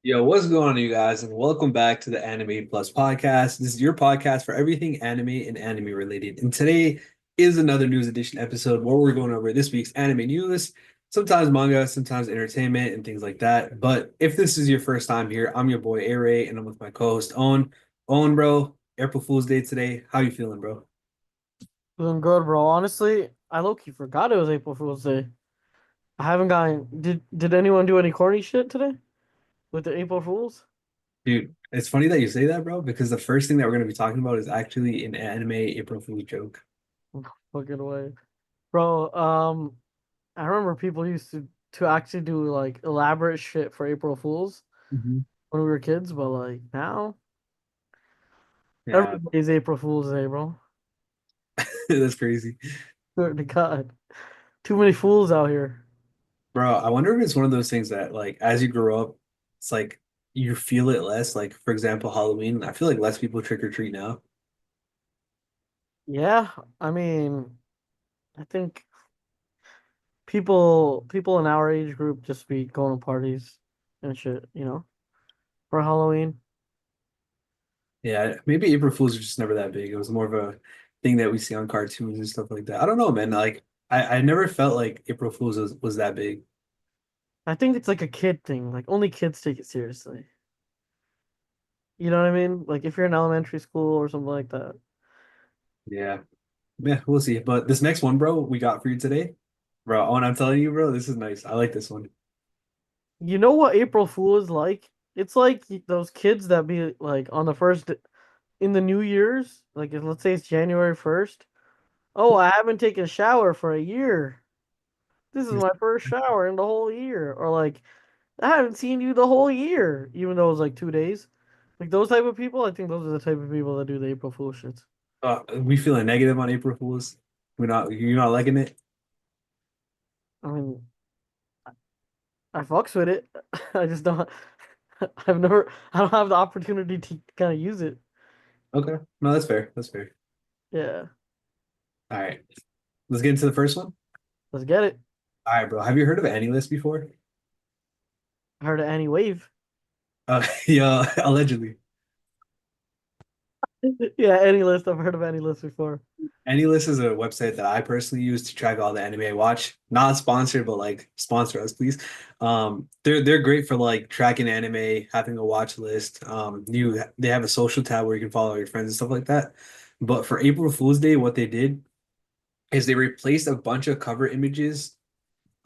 Yo, what's going on, you guys, and welcome back to the Anime Plus podcast. This is your podcast for everything anime and anime related. And today is another news edition episode where we're going over this week's anime news, sometimes manga, sometimes entertainment, and things like that. But if this is your first time here, I'm your boy A Ray, and I'm with my co-host Owen. Owen, bro, April Fool's Day today. How you feeling, bro? Doing good, bro. Honestly, I low-key forgot it was April Fool's Day. I haven't gotten. Did anyone do any corny shit today with the April Fools? Dude, it's funny that you say that, bro, because the first thing that we're going to be talking about is actually an anime April Fool's joke. Fucking way, bro. I remember people used to actually do like elaborate shit for April Fools Mhm. when we were kids, but like now Yeah, everybody's April Fool's Day, bro. that's crazy. Swear to God, too many fools out here. Bro, I wonder if it's one of those things that like as you grow up, it's like you feel it less. Like for example, Halloween, I feel like less people trick or treat now. Yeah, I mean, I think people in our age group just be going to parties and shit, for Halloween. Yeah, maybe April Fools are just never that big. It was more of a thing that we see on cartoons and stuff like that. I don't know, man. Like I never felt like April Fools was that big. I think it's like a kid thing. Like only kids take it seriously. You know what I mean? Like if you're in elementary school or something like that. Yeah. Yeah, we'll see. But this next one, bro, we got for you today. Bro, oh, and I'm telling you, bro, this is nice. I like this one. You know what April Fool is like? It's like those kids that be like on the first in the New Year's, like let's say it's January 1st. Oh, I haven't taken a shower for a year. This is my first shower in the whole year. Or like I haven't seen you the whole year, even though it was like 2 days. Like those type of people, I think those are the type of people that do the April Fool shit. We feeling negative on April Fools. You're not liking it? I mean, I fucks with it. I just don't. I don't have the opportunity to kind of use it. Okay. No, that's fair. That's fair. Yeah, All right. Let's get into the first one. let's get it. All right, bro. Have you heard of AniList before? I heard of Annie Wave. Yeah, allegedly. Yeah, Annie List. I've heard of Annie List before. AniList is a website that I personally use to track all the anime I watch. Not sponsored, but like sponsor us, please. They're great for like tracking anime, having a watch list. They have a social tab where you can follow your friends and stuff like that. But for April Fool's Day, what they did is they replaced a bunch of cover images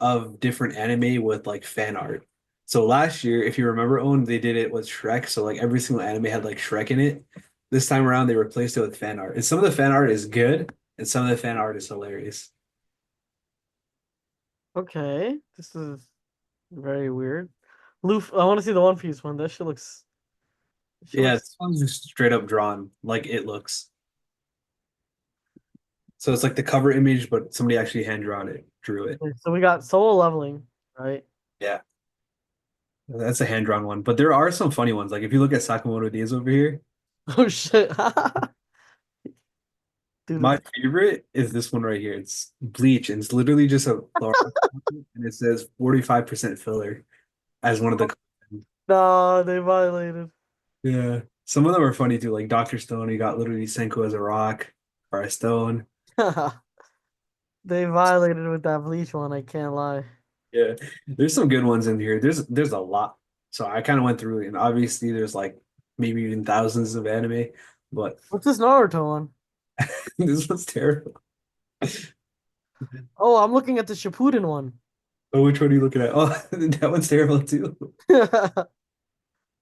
of different anime with like fan art. So last year, if you remember, Owen, they did it with Shrek. So like every single anime had like Shrek in it. This time around, they replaced it with fan art. And some of the fan art is good, and some of the fan art is hilarious. Okay, this is very weird. Loof, I want to see the One Piece one. That shit looks. Shit Yeah, looks. this one's just straight up drawn like it looks. So it's like the cover image, but somebody actually hand drawn it, drew it. So we got solo leveling, right? Yeah, that's a hand drawn one. But there are some funny ones. Like if you look at Sakamoto Days over here, Oh shit, my dude. favorite is this one right here. It's Bleach, and it's literally just a Clorox bottle, and it says 45% filler as one of the. No, they violated. Yeah, some of them are funny too. Like Dr. Stone, he got literally Senku as a rock or a stone. They violated with that bleach one. I can't lie. Yeah, there's some good ones in here. There's a lot. So I kind of went through it, and obviously there's like maybe even thousands of anime, but What's this Naruto one? this one's terrible. Oh, I'm looking at the Shippuden one. Oh, which one are you looking at? Oh, that one's terrible too.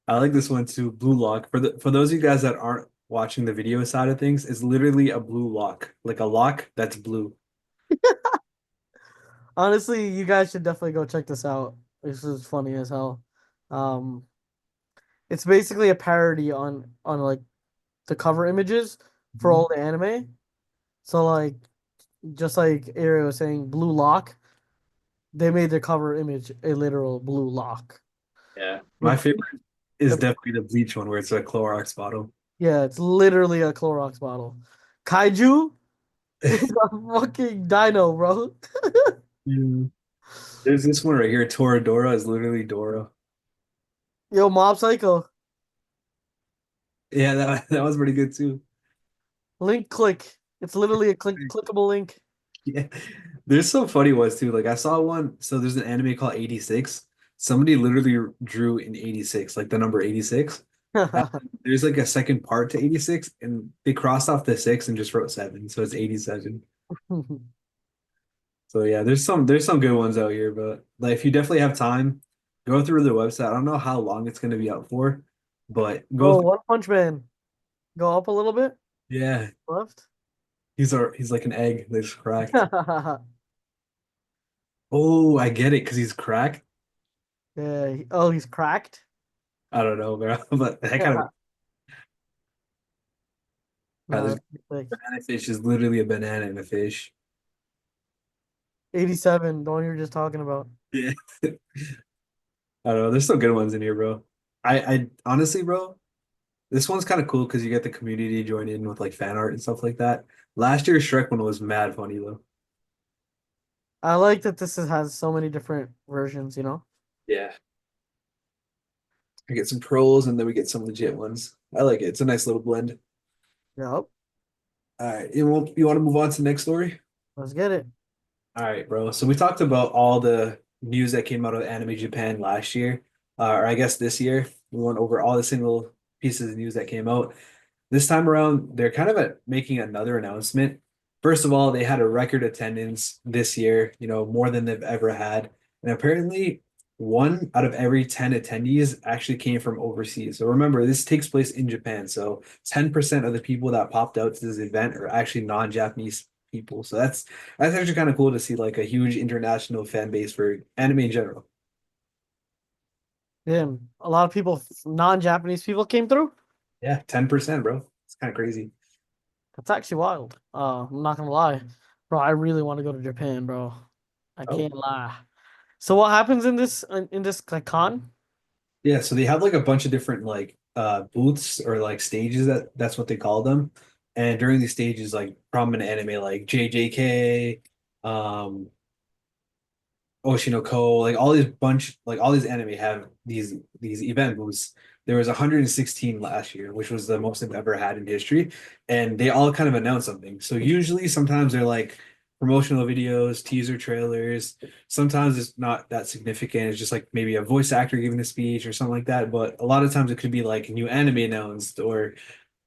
I like this one too. Blue lock. For those of you guys that aren't watching the video side of things, it's literally a blue lock, like a lock that's blue. Honestly, you guys should definitely go check this out. This is funny as hell. Um, it's basically a parody on like the cover images for Mhm. all the anime. So like just like Ariel was saying, blue lock, they made the cover image a literal blue lock. Yeah, my With favorite is definitely the bleach one where it's a Clorox bottle. yeah, it's literally a Clorox bottle. Kaiju is a fucking dino, bro. Yeah. There's this one right here. Toradora is literally Dora. Yo, Mob Psycho. Yeah, that was pretty good too. Link click. It's literally a clickable link. Yeah. There's some funny ones too. Like I saw one, so there's an anime called 86. Somebody literally drew in 86, like the number 86. There's like a second part to 86, and they crossed off the six and just wrote seven, so it's 87. So yeah, there's some good ones out here, but like if you definitely have time, go through the website. I don't know how long it's gonna be out for, but go Oh, through. One Punch Man. Go up a little bit. Yeah, Left. he's like an egg that's cracked. Oh, I get it because he's cracked. Yeah. Oh, he's cracked. I don't know, bro, but that kind of No, this that's sick. banana fish is literally a banana in a fish. 87, the one you were just talking about. Yeah. I don't know. There's some good ones in here, bro. I honestly, bro, this one's kind of cool because you get the community join in with like fan art and stuff like that. Last year's Shrek one was mad funny though. I like that has so many different versions, you know? Yeah. We get some trolls and then we get some legit ones. I like it. It's a nice little blend. Yep. All right. You want to move on to the next story? Let's get it. All right, bro. So we talked about all the news that came out of Anime Japan last year, or I guess this year. We went over all the single pieces of news that came out. This time around, they're kind of making another announcement. First of all, they had a record attendance this year, more than they've ever had. And apparently, one out of every 10 attendees actually came from overseas. So remember, this takes place in Japan. So 10% of the people that popped out to this event are actually non-Japanese people. So that's actually kind of cool to see like a huge international fan base for anime in general. Damn. A lot of people, non-Japanese people came through. Yeah, 10%, bro. It's kind of crazy. That's actually wild. I'm not gonna lie. Bro, I really want to go to Japan, bro. I Oh. can't lie. So what happens in this like con? Yeah, so they have like a bunch of different like booths or like stages that's what they call them. And during these stages, like prominent anime like JJK, um, Oshinoko, like all these anime have these event booths. There was 116 last year, which was the most they've ever had in history, and they all kind of announce something. So usually, sometimes they're like promotional videos, teaser trailers. Sometimes it's not that significant. It's just like maybe a voice actor giving a speech or something like that. But a lot of times it could be like new anime announced or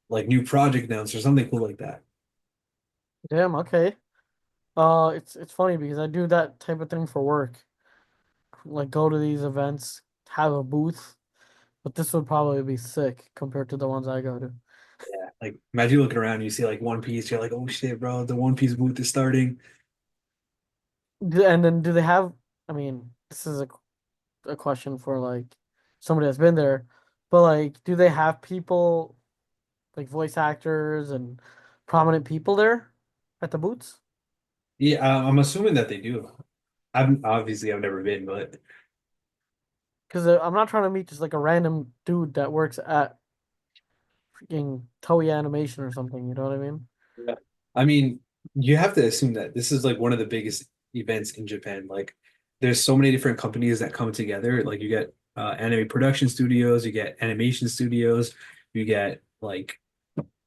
like new project announced or something cool like that. Damn, okay. It's funny because I do that type of thing for work. Like go to these events, have a booth, but this would probably be sick compared to the ones I go to. Yeah, like imagine looking around, and you see like One Piece, you're like, oh shit, bro, the One Piece booth is starting. And then do they have, I mean, this is a question for like somebody that's been there, but like do they have people like voice actors and prominent people there at the booths? Yeah, I'm assuming that they do. I've never been, but Because I'm not trying to meet just like a random dude that works at freaking Toei Animation or something, you know what I mean? yeah. I mean, you have to assume that this is like one of the biggest events in Japan. Like, there's so many different companies that come together. Like, you get anime production studios, you get animation studios, you get like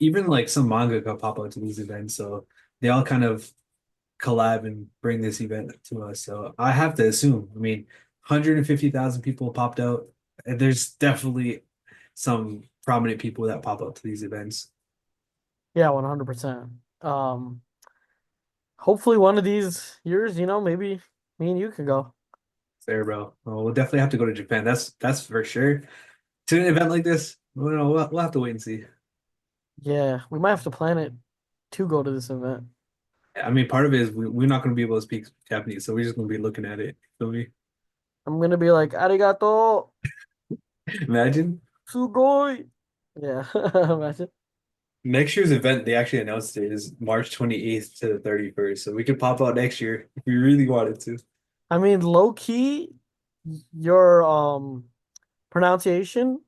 even like some manga can pop out to these events. So they all kind of collab and bring this event to us. So I have to assume, I mean, 150,000 people popped out. And there's definitely some prominent people that pop up to these events. Yeah, 100%. Hopefully one of these years, maybe me and you could go. There, bro. Well, we'll definitely have to go to Japan. That's for sure. To an event like this, we'll have to wait and see. Yeah, we might have to plan it to go to this event. I mean, part of it is we're not going to be able to speak Japanese, so we're just going to be looking at it. Feel me? I'm gonna be like, arigato, Imagine sugoi. Yeah, imagine. next year's event, they actually announced it is March 28th to the 31st. So we could pop out next year if we really wanted to. I mean, low key, your pronunciation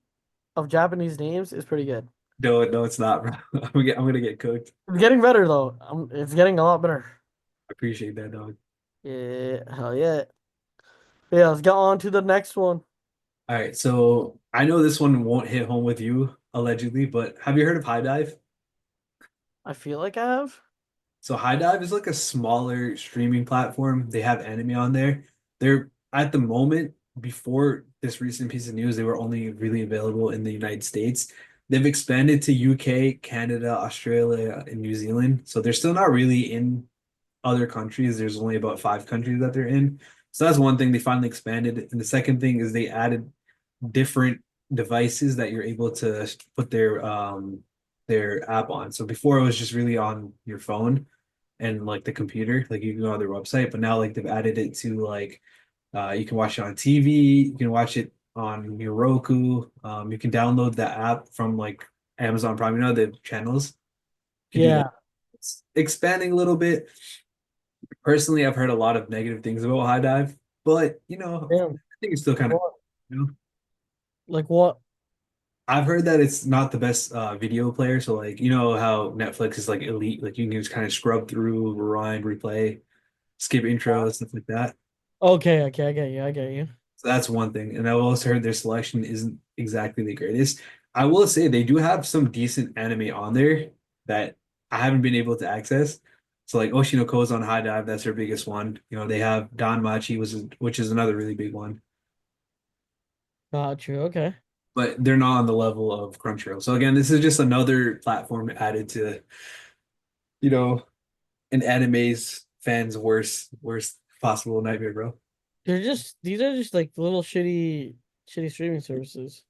of Japanese names is pretty good. No, no, it's not, bro. I'm gonna get cooked. It's getting better though. It's getting a lot better. I appreciate that, dog. Yeah, hell yeah. Yeah, let's get on to the next one. All right, so I know this one won't hit home with you allegedly, but have you heard of High Dive? I feel like I have. So High Dive is like a smaller streaming platform. They have anime on there. They're at the moment, before this recent piece of news, they were only really available in the United States. They've expanded to UK, Canada, Australia, and New Zealand. So they're still not really in other countries. There's only about 5 countries that they're in. So that's one thing they finally expanded. And the second thing is they added different devices that you're able to put their app on. So before it was just really on your phone and like the computer, like you can go on their website, but now like they've added it to like you can watch it on TV, you can watch it on your Roku, you can download the app from like Amazon Prime, you know the channels. You can do that. Yeah. It's expanding a little bit. Personally, I've heard a lot of negative things about High Dive, but I Damn. think it's still Like kind of, what? you know, Like what? I've heard that it's not the best video player. So like, you know how Netflix is like elite, like you can just kind of scrub through, rewind, replay, skip intros, stuff like that. Okay, okay, I get you. I get you. So that's one thing. And I've also heard their selection isn't exactly the greatest. I will say they do have some decent anime on there that I haven't been able to access. So like Oshinoko's on High Dive, that's their biggest one. They have Don Machi, which is another really big one, Got you. Okay. but they're not on the level of Crunchyroll. So again, this is just another platform added to, you know, an anime's fans' worst possible nightmare, bro. These are just like little shitty streaming services.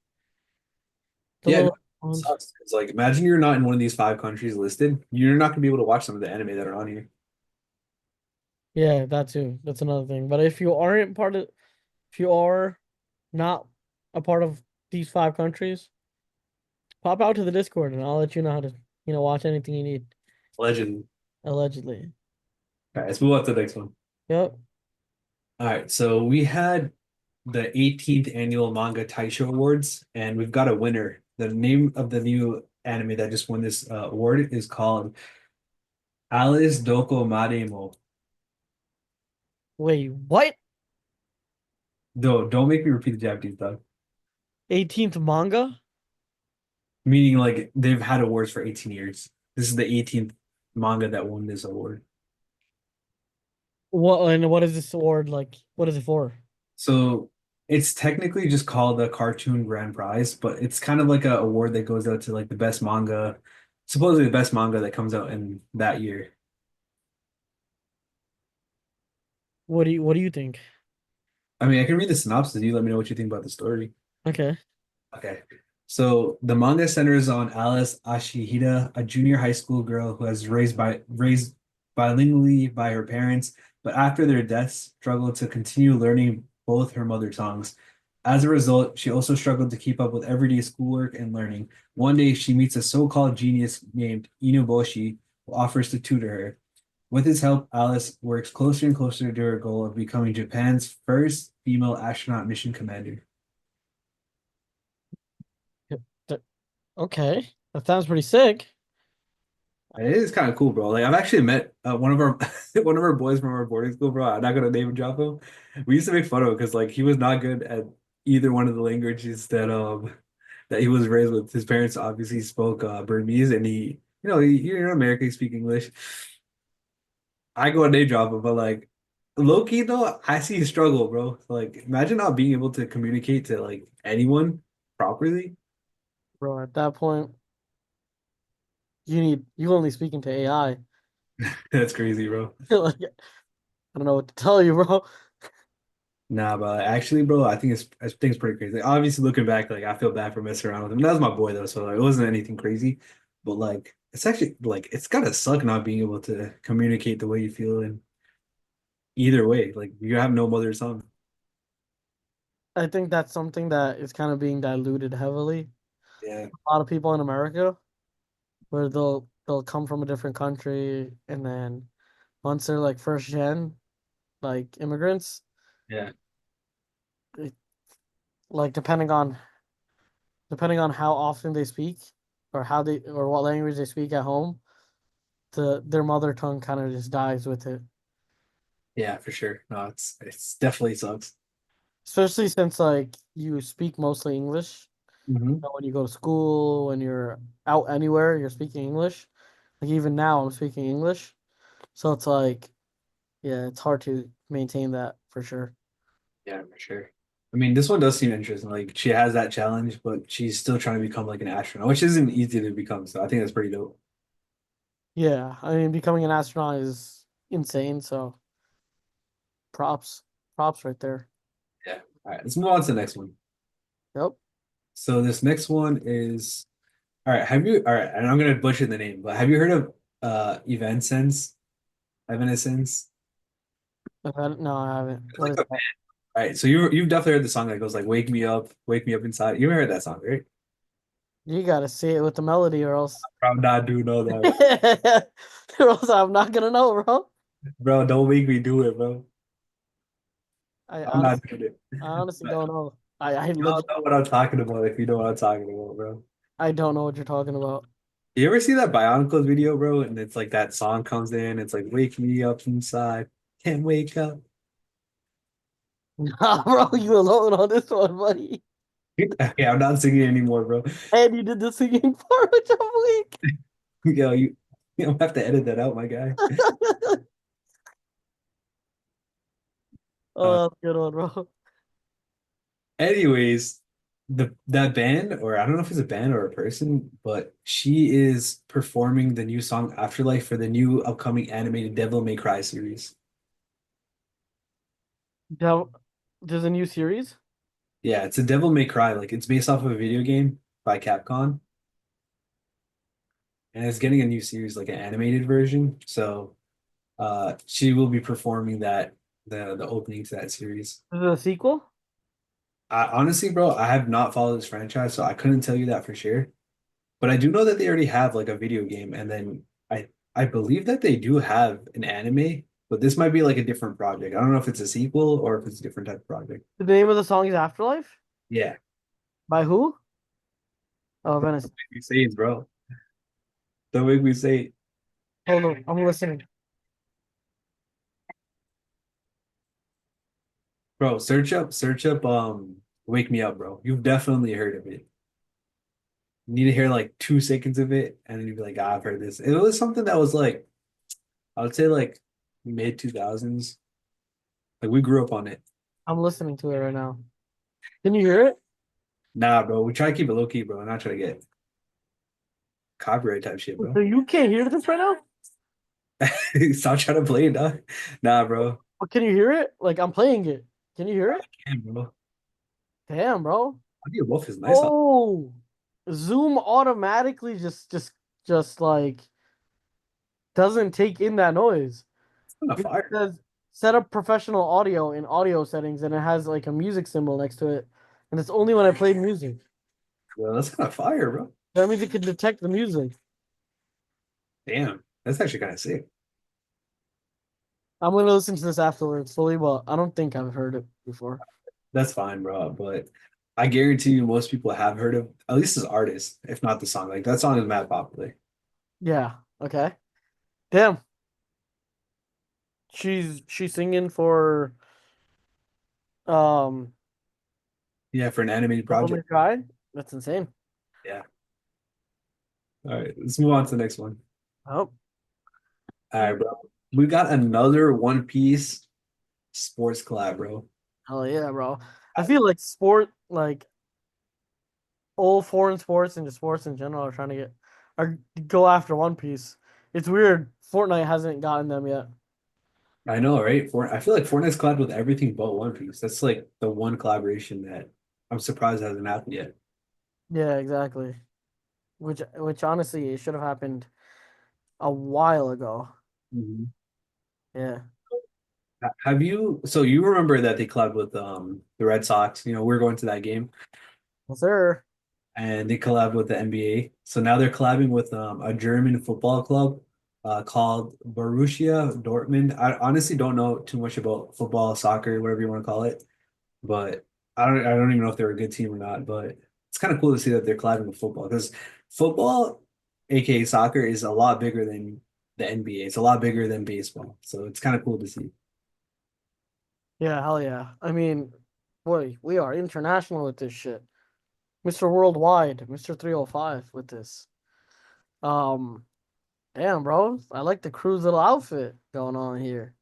The Yeah, no, it little ones. sucks. It's like imagine you're not in one of these 5 countries listed. You're not gonna be able to watch some of the anime that are on here. Yeah, that too. That's another thing. But if you are not a part of these five countries, pop out to the Discord and I'll let you know how to, watch anything you need. Legend. Allegedly. All right, let's move on to the next one. Yep. All right, so we had the 18th annual Manga Taisho Awards, and we've got a winner. The name of the new anime that just won this award is called Alice Doko Maremo. Wait, what? Don't make me repeat the Japanese stuff. 18th manga? Meaning like they've had awards for 18 years. This is the 18th manga that won this award. What is this award like? What is it for? So it's technically just called the Cartoon Grand Prize, but it's kind of like a award that goes out to like the best manga, supposedly the best manga that comes out in that year. What do you think? I mean, I can read the synopsis. You let me know what you think about the story. Okay. Okay. So the manga centers on Alice Ashihida, a junior high school girl who has raised bilingually by her parents, but after their deaths, struggled to continue learning both her mother tongues. As a result, she also struggled to keep up with everyday schoolwork and learning. One day, she meets a so-called genius named Inuboshi, who offers to tutor her. With his help, Alice works closer and closer to her goal of becoming Japan's first female astronaut mission commander. Yep. Okay. That sounds pretty sick. It is kind of cool, bro. Like I've actually met one of our one of our boys from our boarding school, bro. I'm not gonna name and drop him. We used to make fun of him because like he was not good at either one of the languages that he was raised with. His parents obviously spoke Burmese, and you're in America, you speak English. I go and name drop him, but like low key though, I see his struggle, bro. Like imagine not being able to communicate to like anyone properly. Bro, at that point, you only speaking to AI. That's crazy, bro. Like, I don't know what to tell you, bro. Nah, but actually, bro, I think it's pretty crazy. Like, obviously, looking back, like I feel bad for messing around with him. That was my boy though, so like, it wasn't anything crazy. But like, it's actually like it's gotta suck not being able to communicate the way you feel in either way. Like you have no mother tongue. I think that's something that is kind of being diluted heavily. Yeah, A lot of people in America where they'll come from a different country and then once they're like first gen, like immigrants, yeah, it, like depending on how often they speak or what language they speak at home, their mother tongue kind of just dies with it. yeah, for sure. No, it's definitely sucks. Especially since like you speak mostly English. Hmm. When you go to school, when you're out anywhere, you're speaking English. Like even now, I'm speaking English. So it's like, yeah, it's hard to maintain that for sure. Yeah, for sure. I mean, this one does seem interesting. Like she has that challenge, but she's still trying to become like an astronaut, which isn't easy to become. So I think that's pretty dope. Yeah, I mean, becoming an astronaut is insane. So props, props right there. Yeah. All right, let's move on to the next one. Yep. So this next one is all right. Have you all right? And I'm gonna butcher the name, but have you heard of Evanescence? Evanescence? No, I haven't. It's What like is a, that? all right. So you've definitely heard the song that goes like wake me up inside." You ever heard that song, right? You gotta say it with the melody, or else, I'm not doing all that, or else I'm not gonna know, bro. bro. Don't make me do it, bro. I I'm not honestly, doing it. I honestly But don't know. I y'all legit, know what I'm talking about if you know what I'm talking about, bro. I don't know what you're talking about. You ever see that Bionicles video, bro? And it's like that song comes in. It's like wake me up inside, can't wake up. Nah, bro, you alone on this one, buddy. Okay, I'm not singing anymore, bro. And you did the singing part, which I'm weak. Yo, you don't have to edit that out, my guy. Uh, Oh, that's a good one, bro. anyways, that band, or I don't know if it's a band or a person, but she is performing the new song Afterlife for the new upcoming animated Devil May Cry series. Now, there's a new series. Yeah, it's a Devil May Cry. Like it's based off of a video game by Capcom, and it's getting a new series, like an animated version. So she will be performing the opening to that series. Is it a sequel? Honestly, bro, I have not followed this franchise, so I couldn't tell you that for sure. But I do know that they already have like a video game, and then I believe that they do have an anime, but this might be like a different project. I don't know if it's a sequel or if it's a different type of project. The name of the song is Afterlife? Yeah, By who? Oh, Venice. you say it, bro. Don't make me say it. Hold on, I'm listening. Bro. Search up Wake Me Up, bro. You've definitely heard of it. You need to hear like 2 seconds of it, and then you'd be like, ah, I've heard this. It was something that was like, I would say like mid 2000s. Like we grew up on it. I'm listening to it right now. Can you hear it? Nah, bro. We try to keep it low key, bro. Not try to get copyright type shit, So bro. you can't hear this right now? Stop trying to play it, dog. Nah, bro. But can you hear it? Like I'm playing it. Can you hear it? Damn, bro. Damn, bro. Audio Wolf is nice. Oh, Zoom automatically just like doesn't take in that noise. It's kind of It fire. says set up professional audio in audio settings, and it has like a music symbol next to it, and it's only when I played music. Bro, that's kind of fire, bro. That means it can detect the music. Damn. That's actually kind of sick. I'm gonna listen to this afterwards fully, but I don't think I've heard it before. That's fine, bro. But I guarantee you most people have heard of at least this artist, if not the song. Like that song is mad popular. Yeah. Okay. Damn. She's singing for um Yeah, for an animated Devil May project. Cry. That's insane. Yeah. All right, let's move on to the next one. Oh. All right, bro. We got another One Piece sports collab, bro. Hell yeah, bro. I feel like sport, like all foreign sports and just sports in general are trying to are go after One Piece. It's weird. Fortnite hasn't gotten them yet. I know, right? I feel like Fortnite's collabed with everything but One Piece. That's like the one collaboration that I'm surprised hasn't happened yet. Yeah, exactly. Which honestly it should have happened a while ago. Mhm. Yeah. Have you? So you remember that they collabed with the Red Sox? You know, we're going to that game, Yes, sir. and they collabed with the NBA. So now they're collabing with a German football club called Borussia Dortmund. I honestly don't know too much about football, soccer, whatever you want to call it, but I don't even know if they're a good team or not. But it's kind of cool to see that they're collabing with football because football, aka soccer, is a lot bigger than the NBA. It's a lot bigger than baseball. So it's kind of cool to see. Yeah, hell yeah. I mean, Boy, we are international with this shit. Mr. Worldwide, Mr. 305 with this. Um, Damn, bro. I like the crew's little outfit going on here.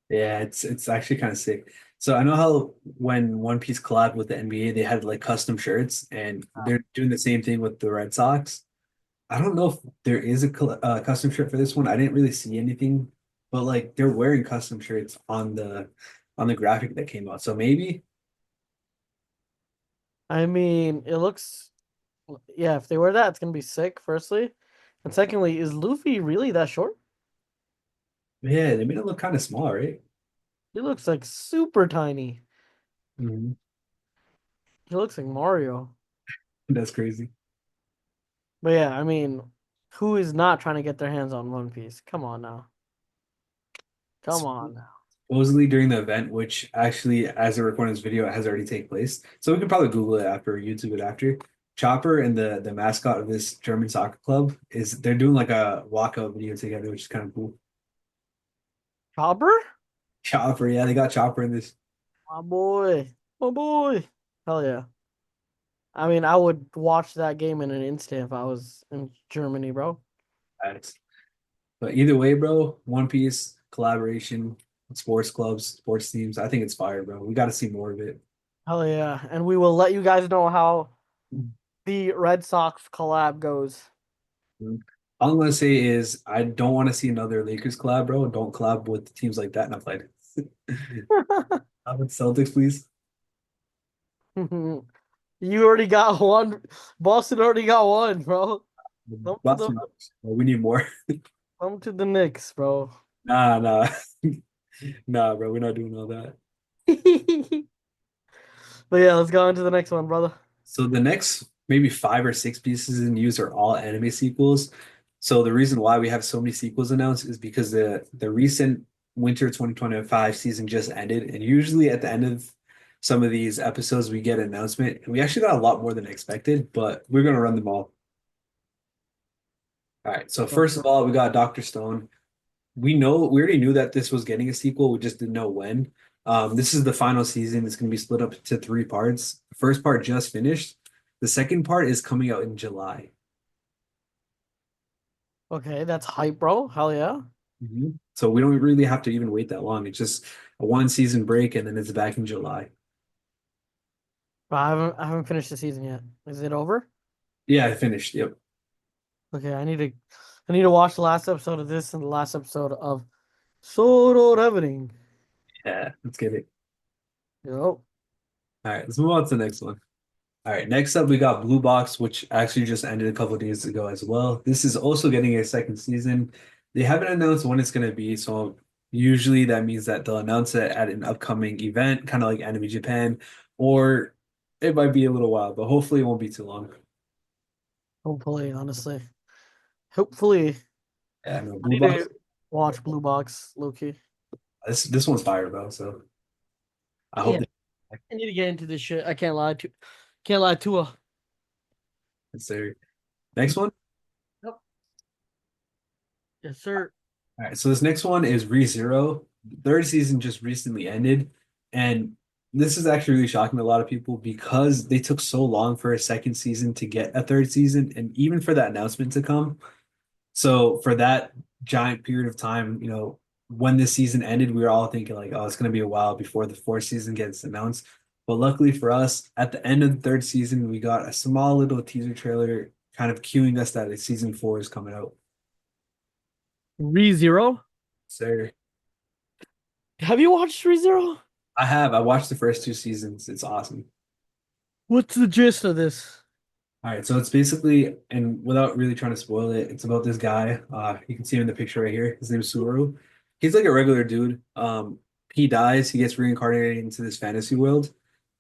Yeah, it's actually kind of sick. So I know how when One Piece collabed with the NBA, they had like custom shirts, and they're doing the same thing with the Red Sox. I don't know if there is a custom shirt for this one. I didn't really see anything, but like they're wearing custom shirts on the graphic that came out. So maybe, I mean, it looks, yeah, if they wear that, it's gonna be sick, firstly. And secondly, is Luffy really that short? yeah, they made it look kind of small, right? He looks like super tiny. Mhm. He looks like Mario. That's crazy. But yeah, I mean, who is not trying to get their hands on One Piece? Come on now. Come on now. Supposedly during the event, which actually, as a recording this video, it has already taken place. So we can probably Google it after, YouTube it after. Chopper and the mascot of this German soccer club is they're doing like a walkout video together, which is kind of cool. Chopper? Chopper, yeah, they got Chopper in this. My boy. My boy. Hell yeah. I mean, I would watch that game in an instant if I was in Germany, bro. Ads. But either way, bro, One Piece collaboration, sports clubs, sports teams. I think it's fire, bro. We got to see more of it. Hell yeah. And we will let you guys know how the Red Sox collab goes. All I'm gonna say is I don't want to see another Lakers collab, bro. Don't collab with teams like that. Not played. With Celtics, please. You already got one. Boston already got one, bro. Come to Lots the of numbers. Well, we need more. come to the Knicks, bro. Nah, nah, nah, bro. We're not doing all that. But yeah, let's go on to the next one, brother. So the next maybe five or six pieces in news are all anime sequels. So the reason why we have so many sequels announced is because the recent winter 2025 season just ended, and usually at the end of some of these episodes we get an announcement. And we actually got a lot more than expected, but we're gonna run them all. All right. So first of all, we got Dr. Stone. We already knew that this was getting a sequel. We just didn't know when. This is the final season. It's going to be split up to three parts. The first part just finished. The second part is coming out in July. Okay, that's hype, bro. Hell yeah. So we don't really have to even wait that long. It's just a one season break and then it's back in July. But I haven't finished the season yet. Is it over? Yeah, I finished. Yep. Okay, I need to watch the last episode of this and the last episode of Solo Leveling. Yeah, let's get it. Yo. All right, let's move on to the next one. All right, next up we got Blue Box, which actually just ended a couple of days ago as well. This is also getting a second season. They haven't announced when it's going to be, so usually that means that they'll announce it at an upcoming event, kind of like Anime Japan, or it might be a little while, but hopefully it won't be too long. Hopefully, honestly. Hopefully, Yeah, no, I Blue need Box. to watch Blue Box, Loki. This one's fire though, so I hope Yeah, they I need to get into this shit. I can't lie to her. it's there. Next one. Yep. Yes, sir. All right, so this next one is ReZero. The third season just recently ended, and this is actually really shocking to a lot of people because they took so long for a second season to get a third season, and even for that announcement to come. So for that giant period of time, when this season ended, we were all thinking like, oh, it's gonna be a while before the fourth season gets announced. But luckily for us, at the end of the third season, we got a small little teaser trailer kind of cueing us that season four is coming out. ReZero. So Have you watched ReZero? I have. I watched the first two seasons. It's awesome. What's the gist of this? All right, so it's basically, and without really trying to spoil it, it's about this guy. You can see him in the picture right here. His name is Subaru. He's like a regular dude. He dies. He gets reincarnated into this fantasy world,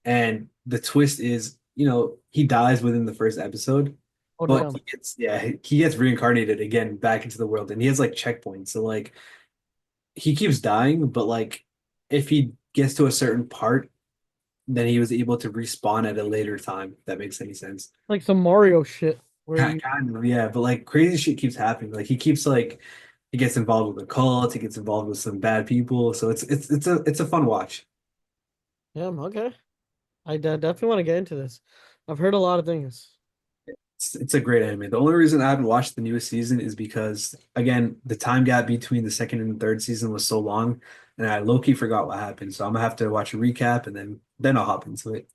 and the twist is, he dies within the first episode, Oh but damn. he gets reincarnated again back into the world, and he has like checkpoints. So like he keeps dying, but like if he gets to a certain part then he was able to respawn at a later time, if that makes any sense. Like some Mario shit where you Kind of, yeah. But like crazy shit keeps happening. Like he keeps like he gets involved with a cult, he gets involved with some bad people. So it's a fun watch. Yeah, okay. definitely want to get into this. I've heard a lot of things. It's a great anime. The only reason I haven't watched the newest season is because, again, the time gap between the second and third season was so long, and I low-key forgot what happened. So I'm gonna have to watch a recap, and then I'll hop into it.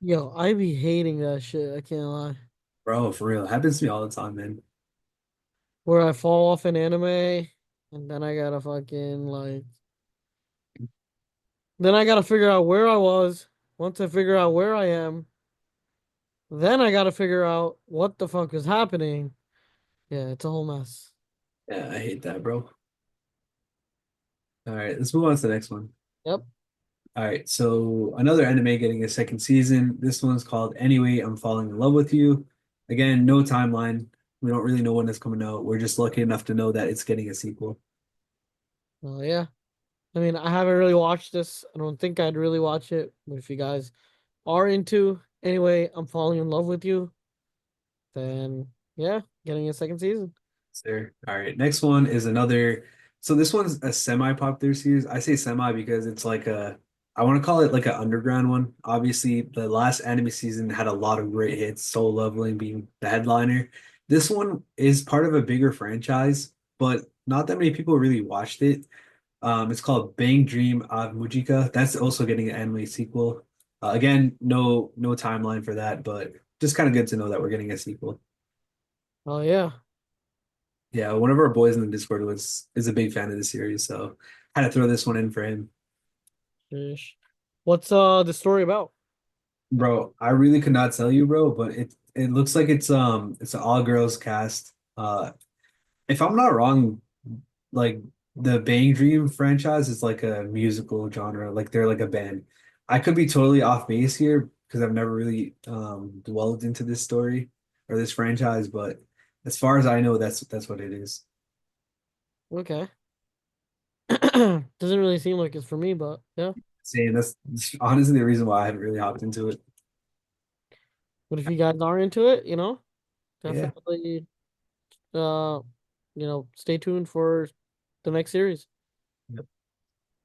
Yo, I be hating that shit. I can't lie. Bro, for real, it happens to me all the time, man. Where I fall off an anime, and then I gotta fucking like, then I gotta figure out where I was. Once I figure out where I am, then I gotta figure out what the fuck is happening. Yeah, it's a whole mess. Yeah, I hate that, bro. All right, let's move on to the next one. Yep. All right, so another anime getting a second season. This one's called Anyway, I'm Falling in Love with You. Again, no timeline. We don't really know when it's coming out. We're just lucky enough to know that it's getting a sequel. Well, yeah. I mean, I haven't really watched this. I don't think I'd really watch it. But if you guys are into, anyway, I'm falling in love with you, then yeah, getting a second season. There. All right, next one is another. So this one's a semi-popular series. I say semi because it's like I want to call it like an underground one. Obviously, the last anime season had a lot of great hits, Soul Leveling being the headliner. This one is part of a bigger franchise, but not that many people really watched it. It's called Bang Dream of Mujika. That's also getting an anime sequel. Again, no timeline for that, but just kind of good to know that we're getting a sequel. Oh yeah. Yeah, one of our boys in the Discord is a big fan of the series, so had to throw this one in for him. Sheesh. What's the story about? Bro, I really could not tell you, bro, but it looks like it's an all girls cast. If I'm not wrong, like the Bang Dream franchise is like a musical genre, like they're like a band. I could be totally off base here because I've never really dwelled into this story or this franchise, but as far as I know, that's what it is. Okay. Doesn't really seem like it's for me, but yeah. Saying that's honestly the reason why I haven't really hopped into it. But if you guys are into it, Yeah. definitely uh stay tuned for the next series. Yep. All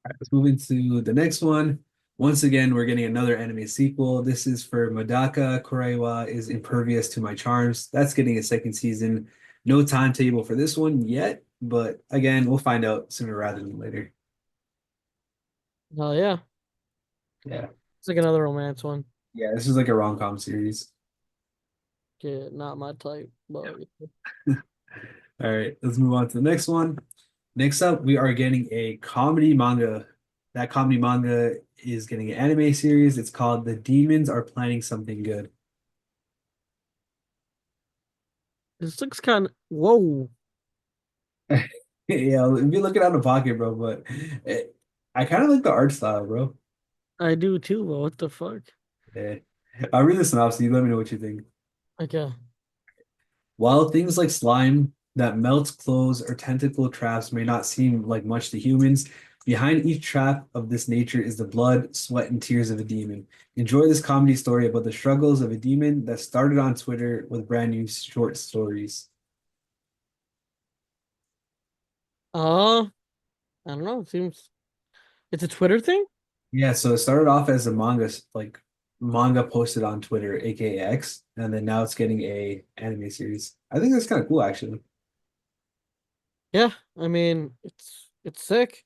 right, let's move into the next one. Once again, we're getting another anime sequel. This is for Medaka. Kuroiwa is impervious to my charms. That's getting a second season. No timetable for this one yet, but again, we'll find out sooner rather than later. Oh yeah. Yeah. It's like another romance one. Yeah, this is like a rom-com series. Yeah, not my type, but Yep. All right, let's move on to the next one. Next up, we are getting a comedy manga. That comedy manga is getting an anime series. It's called The Demons Are Planning Something Good. this looks kind of whoa. Yeah, be looking out of pocket, bro, but I kind of like the art style, bro. I do too, but what the fuck? Yeah. I'll read the synopsis. You let me know what you think. Okay. While things like slime that melts clothes or tentacle traps may not seem like much to humans, behind each trap of this nature is the blood, sweat, and tears of a demon. Enjoy this comedy story about the struggles of a demon that started on Twitter with brand new short stories. Uh, I don't know. It seems it's a Twitter thing. Yeah, so it started off as a manga, like manga posted on Twitter, aka X, and then now it's getting a anime series. I think that's kind of cool, actually. Yeah, I mean it's sick,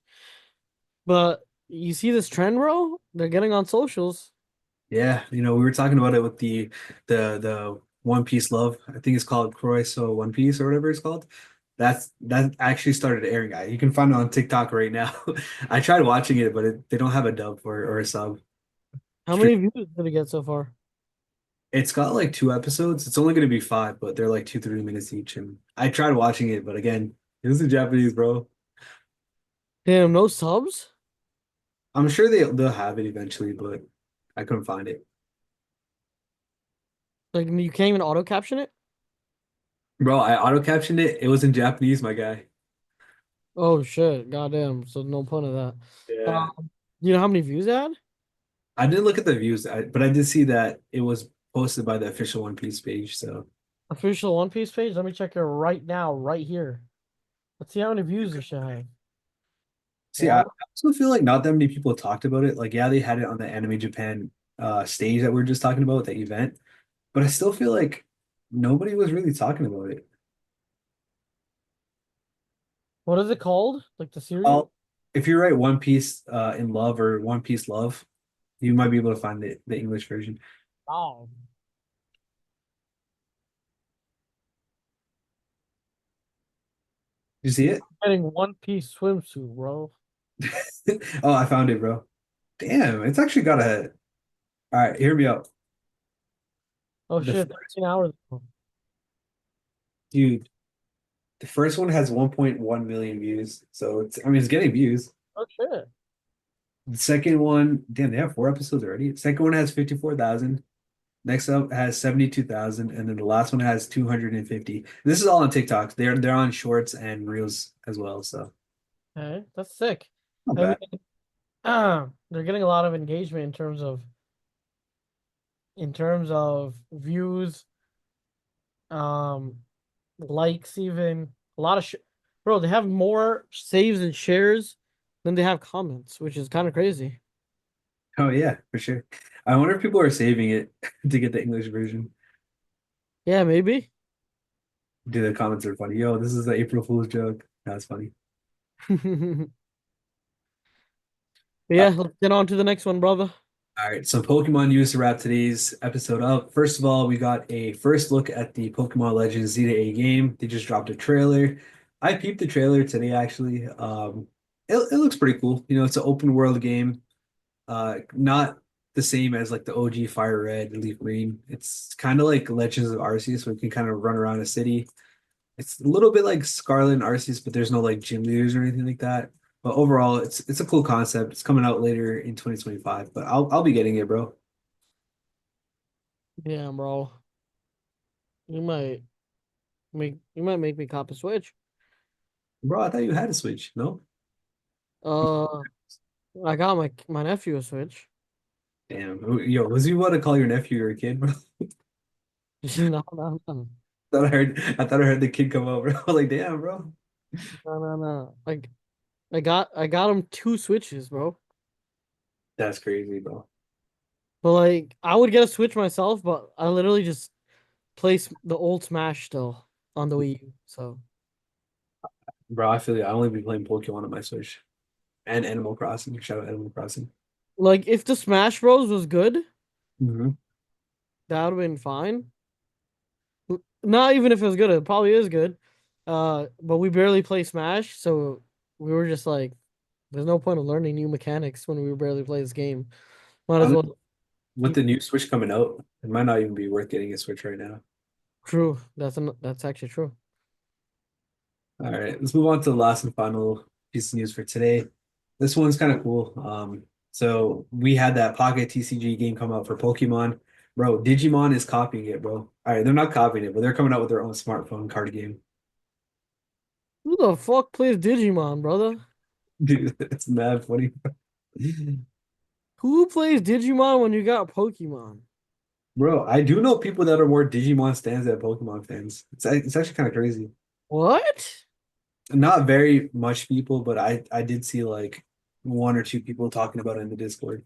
but you see this trend, bro? They're getting on socials. Yeah, we were talking about it with the One Piece love. I think it's called Kuroiwa One Piece or whatever it's called. That actually started airing. You can find it on TikTok right now. I tried watching it, but they don't have a dub or a sub. How many views did it get so far? It's got like two episodes. It's only going to be five, but they're like 2, 3 minutes each. And I tried watching it, but again, it was in Japanese, bro. Damn, no subs? I'm sure they'll have it eventually, but I couldn't find it. Like you can't even auto caption it? Bro, I auto captioned it. It was in Japanese, my guy. Oh shit, goddamn. So no point of that. Yeah. You know how many views it had? I didn't look at the views, but I did see that it was posted by the official One Piece page. So Official One Piece page. Let me check it right now, right here. Let's see how many views this shit had. see, I One. also feel like not that many people talked about it. Like, yeah, they had it on the Anime Japan stage that we are just talking about, that event. But I still feel like nobody was really talking about it. What is it called? Like the series? Well, if you write One Piece in Love or One Piece Love, you might be able to find the English version. Oh, You see it? getting One Piece swimsuit, bro. Oh, I found it, bro. Damn, it's actually got a. All right, hear me out. Oh The shit, first 13 hours ago. dude, the first one has 1.1 million views, so I mean, it's getting views. Oh shit. The second one, damn, they have 4 episodes already. The second one has 54,000. Next up has 72,000, and then the last one has 250. This is all on TikTok. They're on Shorts and Reels as well, so Okay, that's sick. not I mean, bad. they're getting a lot of engagement in terms of views, um, likes, even a lot of bro. They have more saves and shares than they have comments, which is kind of crazy. Oh yeah, for sure. I wonder if people are saving it to get the English version. Yeah, maybe. Do the comments are funny? Yo, this is the April Fool's joke. That's funny. But yeah, let's get on to the next one, brother. All right, so Pokemon news to wrap today's episode up. First of all, we got a first look at the Pokemon Legends Zeta A game. They just dropped a trailer. I peeped the trailer today, actually. It looks pretty cool. You know, it's an open world game. Not the same as like the OG Fire Red, Leaf Green. It's kind of like Legends of Arceus, where you can kind of run around a city. It's a little bit like Scarlet and Arceus, but there's no like gym leaders or anything like that. But overall, it's a cool concept. It's coming out later in 2025, but I'll be getting it, bro. Yeah, bro. You might make me cop a Switch. Bro, I thought you had a Switch. No? Uh, I got my nephew a Switch. Damn. Yo, was you about to call your nephew your kid, bro? No, no, no, I thought I heard the kid come over. I was like, damn, bro. no, no, no. Like, I got him two Switches, bro. That's crazy, bro. But like, I would get a Switch myself, but I literally just play the old Smash still on the Wii U. So, Bro, I feel like I only be playing Pokemon on my Switch and Animal Crossing. Shout out Animal Crossing. like, if the Smash Bros was good, Hmm. that would have been fine. Not even if it was good, it probably is good. But we barely play Smash, so we were just like, there's no point of learning new mechanics when we barely play this game. Might as well With keep the new Switch coming out, it might not even be worth getting a Switch right now. true. That's actually true. All right, let's move on to the last and final piece of news for today. This one's kind of cool. So we had that Pocket TCG game come out for Pokemon. Bro, Digimon is copying it, bro. All right, they're not copying it, but they're coming out with their own smartphone card game. Who the fuck plays Digimon, brother? Dude, it's mad funny. Who plays Digimon when you got Pokemon? Bro, I do know people that are more Digimon stands than Pokemon fans. It's actually kind of crazy. What? Not very much people, but I did see like one or two people talking about it in the Discord.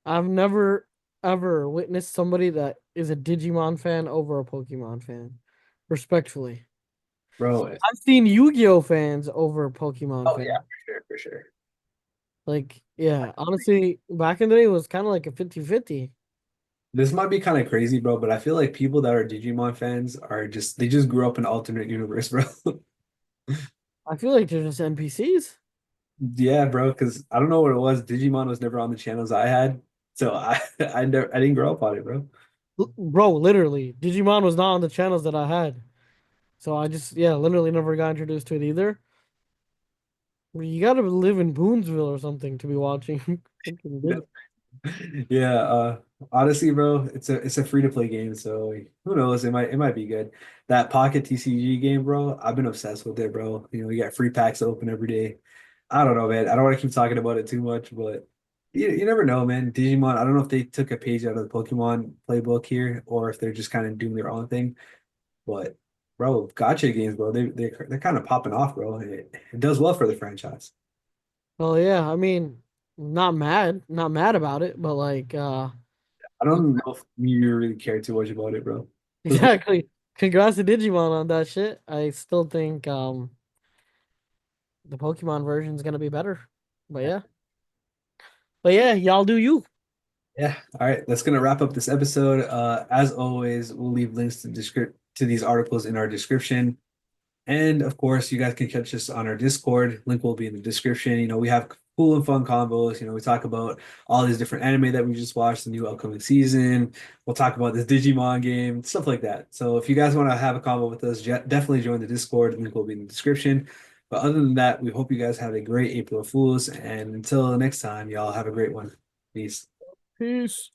I've never ever witnessed somebody that is a Digimon fan over a Pokemon fan. Respectfully. Bro, I've seen Yu-Gi-Oh fans over Pokemon oh yeah, fans. for sure, for sure. Like, yeah, honestly, back in the day it was kind of like a 50-50. This might be kind of crazy, bro, but I feel like people that are Digimon fans are just they just grew up in an alternate universe, bro. I feel like they're just NPCs. Yeah, bro, because I don't know what it was. Digimon was never on the channels I had, so I I didn't grow up on it, bro. Bro, literally, Digimon was not on the channels that I had. So I just, yeah, literally never got introduced to it either. You gotta live in Boonsville or something to be watching. Freaking Yeah, honestly, bro, it's a free to play game, so who knows? It might be good. That Pocket TCG game, bro, I've been obsessed with it, bro. You know, you got free packs open every day. I don't know, man. I don't want to keep talking about it too much, but you never know, man. Digimon, I don't know if they took a page out of the Pokemon playbook here or if they're just kind of doing their own thing. But bro, gotcha games, bro, they're kind of popping off, bro. It does well for the franchise. Well, yeah, I mean, not mad about it, but like, I don't know if you really care too much about it, bro. Exactly. Congrats to Digimon on that shit. I still think the Pokemon version is gonna be better. But yeah. But yeah, y'all do you. Yeah. All right. That's gonna wrap up this episode. As always, we'll leave links to these articles in our description. And of course, you guys can catch us on our Discord. Link will be in the description. We have cool and fun combos. We talk about all these different anime that we just watched, the new upcoming season. We'll talk about this Digimon game, stuff like that. So if you guys want to have a combo with us, definitely join the Discord. Link will be in the description. But other than that, we hope you guys have a great April Fools. And until next time, y'all have a great one. Peace. Peace.